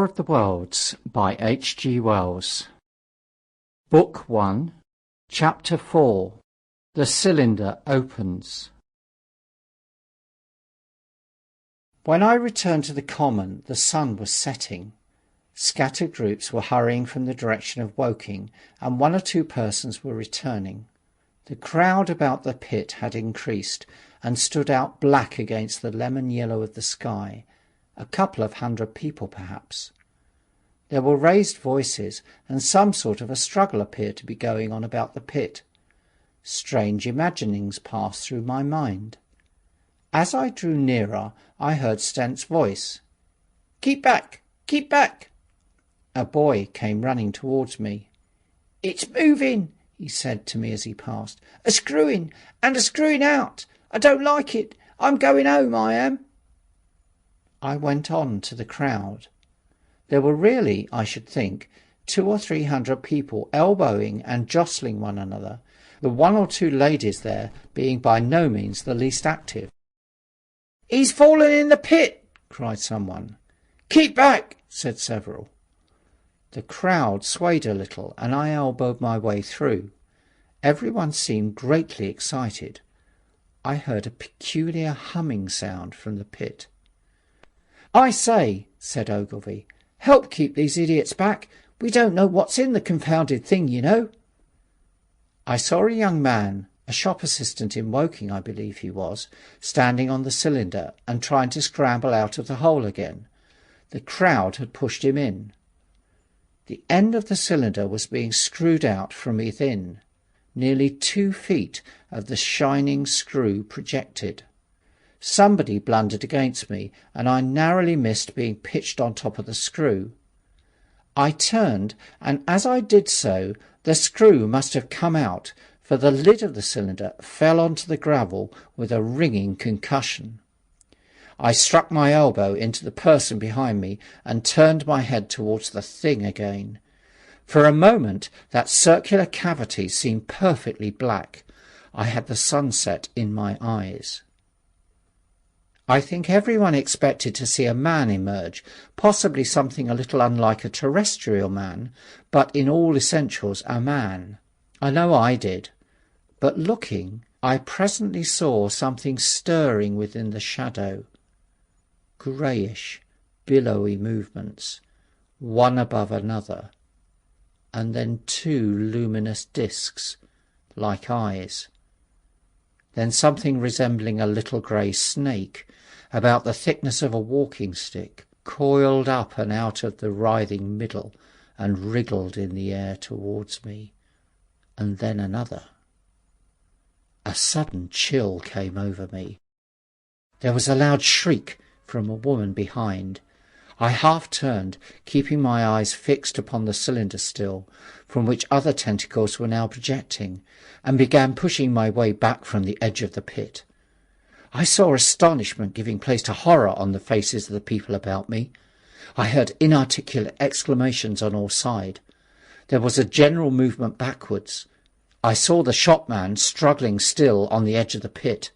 War of the Worlds by H.G. Wells. Book 1, Chapter 4. The Cylinder Opens. When I returned to the common, the sun was setting. Scattered groups were hurrying from the direction of Woking, and one or two persons were returning. The crowd about the pit had increased, and stood out black against the lemon yellow of the sky. A couple of 100 people, perhaps. There were raised voices, and some sort of a struggle appeared to be going on about the pit. Strange imaginings passed through my mind. As I drew nearer, I heard Stent's voice. "Keep back! Keep back!" A boy came running towards me. "It's moving," he said to me as he passed. "A screwing, and a screwing out. I don't like it. I'm going home, I am." I went on to the crowd. There were really, I should think, 200 or 300 people elbowing and jostling one another, the one or two ladies there being by no means the least active. "He's fallen in the pit!" cried someone. "Keep back!" said several. The crowd swayed a little, and I elbowed my way through. Everyone seemed greatly excited. I heard a peculiar humming sound from the pit. "I say," said Ogilvy, "help keep these idiots back. We don't know what's in the confounded thing, you know." I saw a young man, a shop assistant in Woking, I believe he was, standing on the cylinder and trying to scramble out of the hole again. The crowd had pushed him in. The end of the cylinder was being screwed out from within. Nearly 2 feet of the shining screw projected. Somebody blundered against me, and I narrowly missed being pitched on top of the screw. I turned, and as I did so, the screw must have come out, for the lid of the cylinder fell onto the gravel with a ringing concussion. I struck my elbow into the person behind me and turned my head towards the thing again. For a moment that circular cavity seemed perfectly black. I had the sunset in my eyes. I think everyone expected to see a man emerge, possibly something a little unlike a terrestrial man, but in all essentials a man. I know I did. But looking, I presently saw something stirring within the shadow. Greyish, billowy movements, one above another, and then 2 luminous discs, like eyes. Then something resembling a little grey snake, about the thickness of a walking stick, coiled up and out of the writhing middle and wriggled in the air towards me, and then another. A sudden chill came over me. There was a loud shriek from a woman behind. I half turned, keeping my eyes fixed upon the cylinder still, from which other tentacles were now projecting, and began pushing my way back from the edge of the pit. I saw astonishment giving place to horror on the faces of the people about me. I heard inarticulate exclamations on all sides. There was a general movement backwards. I saw the shopman struggling still on the edge of the pit.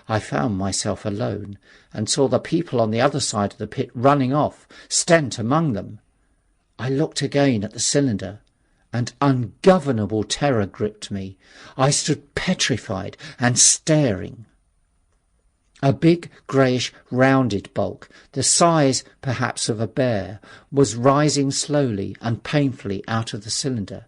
I found myself alone, and saw the people on the other side of the pit running off, Stent among them. I looked again at the cylinder, and ungovernable terror gripped me. I stood petrified and staring. A big, greyish, rounded bulk, the size, perhaps, of a bear, was rising slowly and painfully out of the cylinder.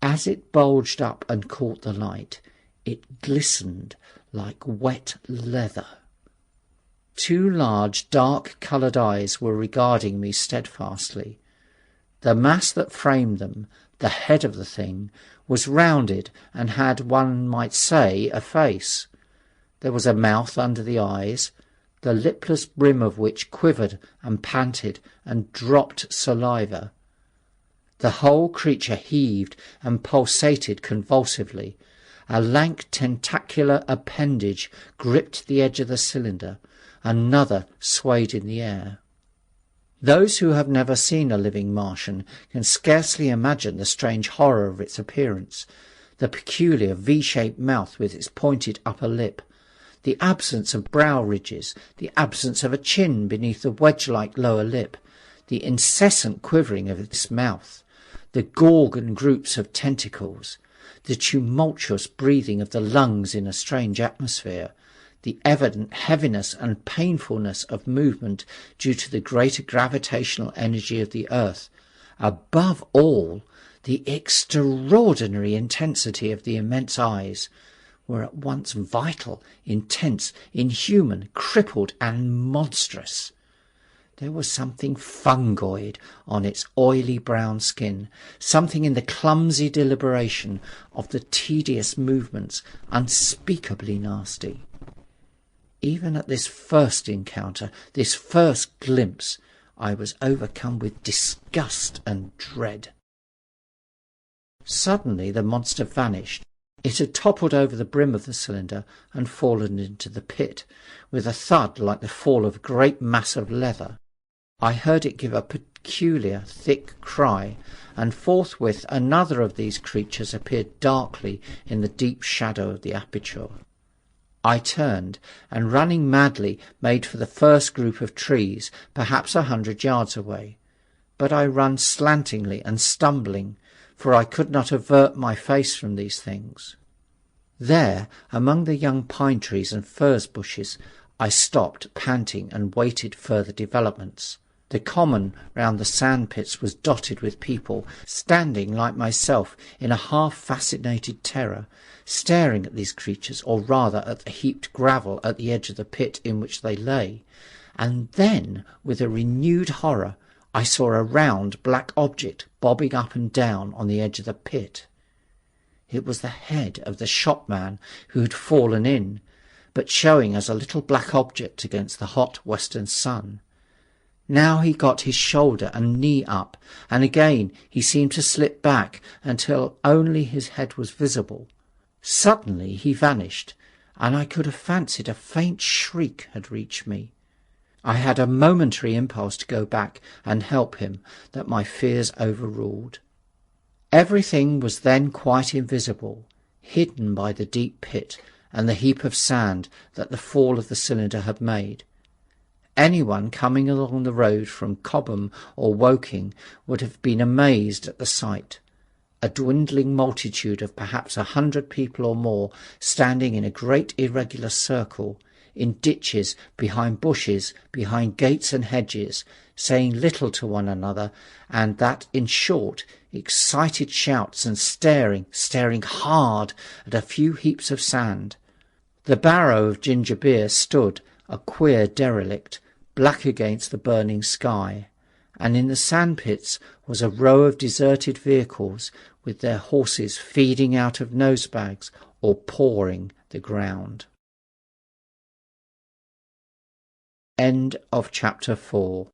As it bulged up and caught the light, it glistened like wet leather. 2 large, dark-coloured eyes were regarding me steadfastly. The mass that framed them, the head of the thing, was rounded and had, one might say, a face. There was a mouth under the eyes, the lipless brim of which quivered and panted and dropped saliva. The whole creature heaved and pulsated convulsively. A lank tentacular appendage gripped the edge of the cylinder. Another swayed in the air. Those who have never seen a living Martian can scarcely imagine the strange horror of its appearance. The peculiar V-shaped mouth with its pointed upper lip, the absence of brow ridges, the absence of a chin beneath the wedge-like lower lip, the incessant quivering of its mouth, the Gorgon groups of tentacles, the tumultuous breathing of the lungs in a strange atmosphere, the evident heaviness and painfulness of movement due to the greater gravitational energy of the earth, above all, the extraordinary intensity of the immense eyes, were at once vital, intense, inhuman, crippled, and monstrous. There was something fungoid on its oily brown skin, something in the clumsy deliberation of the tedious movements unspeakably nasty. Even at this first encounter, this first glimpse, I was overcome with disgust and dread. Suddenly the monster vanished. It had toppled over the brim of the cylinder and fallen into the pit, with a thud like the fall of a great mass of leather. I heard it give a peculiar, thick cry, and forthwith another of these creatures appeared darkly in the deep shadow of the aperture. I turned, and running madly, made for the first group of trees, perhaps 100 yards away. But I ran slantingly and stumbling, for I could not avert my face from these things. There, among the young pine trees and furze bushes, I stopped, panting, and waited further developments. The common round the sand pits was dotted with people, standing like myself in a half-fascinated terror, staring at these creatures, or rather at the heaped gravel at the edge of the pit in which they lay. And then, with a renewed horror, I saw a round black object bobbing up and down on the edge of the pit. It was the head of the shopman who had fallen in, but showing as a little black object against the hot western sun. Now he got his shoulder and knee up, and again he seemed to slip back until only his head was visible. Suddenly he vanished, and I could have fancied a faint shriek had reached me. I had a momentary impulse to go back and help him that my fears overruled. Everything was then quite invisible, hidden by the deep pit and the heap of sand that the fall of the cylinder had made. Anyone coming along the road from Cobham or Woking would have been amazed at the sight. A dwindling multitude of perhaps 100 people or more, standing in a great irregular circle, in ditches, behind bushes, behind gates and hedges, saying little to one another, and that, in short, excited shouts, and staring hard at a few heaps of sand. The barrow of ginger beer stood, a queer derelict, black against the burning sky, and in the sandpits was a row of deserted vehicles with their horses feeding out of nosebags or pawing the ground. End of chapter 4.